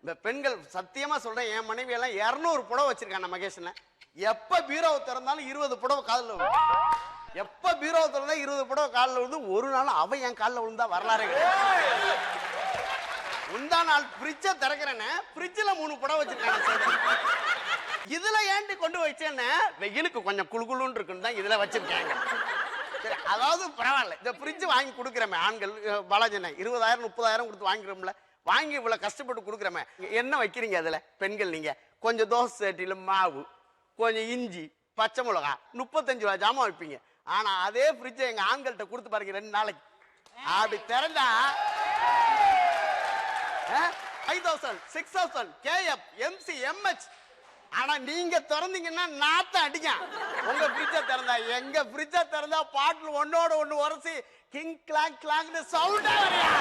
இந்த பெண்கள் சத்தியமா சொல்றேன், என் மனைவி எல்லாம் 200 புடவை வச்சிருக்காங்க மகேஷ்ல. எப்ப பீரோவை திறந்தாலும் 20 புடவை காலில் விழும். எப்ப பீரோவை திறந்தா 20 புடவை காலில் விழுந்து, ஒரு நாள் அவ என் காலில் விழுந்தா வரலாறே கிடையாது. முந்தா நாள் ஃப்ரிட்ஜை திறக்கிறேன்னு ஃப்ரிட்ஜில் 3 புடவை வச்சிருக்காங்க. இதுல ஏன்டி கொண்டு வச்சேன்னு, வெயிலுக்கு கொஞ்சம் குளுகுளுன்னு இருக்குன்னு தான் இதுல வச்சிருக்காங்க. சரி, அதாவது பரவாயில்ல, இந்த ஃப்ரிட்ஜ் வாங்கி கொடுக்குறமே ஆண்கள், பாலாஜன 20,000 30,000 கொடுத்து வாங்கிக்கிறோம்ல, வாங்கி இவ்வளவு கஷ்டப்பட்டு கொடுக்குறமே, என்ன வைக்கிறீங்க அதுல பெண்கள்? நீங்க கொஞ்சம் தோசை சட்டியில மாவு, கொஞ்சம் இஞ்சி, பச்சை மிளகா, 35 ரூபா ஜாமான் வைப்பீங்க. ஆனா அதே ஃப்ரிட்ஜை எங்க ஆண்கள்கிட்ட கொடுத்து பாருங்க 2 நாளைக்கு. அப்படி திறந்தா 5,000 6,000 KF MC MH. ஆனா நீங்க திறந்தீங்கன்னா நாத்தம் அடிக்க. உங்க ஃப்ரிட்ஜை திறந்தா, எங்க ஃப்ரிட்ஜை திறந்தா பாட்டில் ஒன்னோட ஒண்ணு உரசி கிங் கிளாக் கிளாக்னு சவுண்டா வரையா.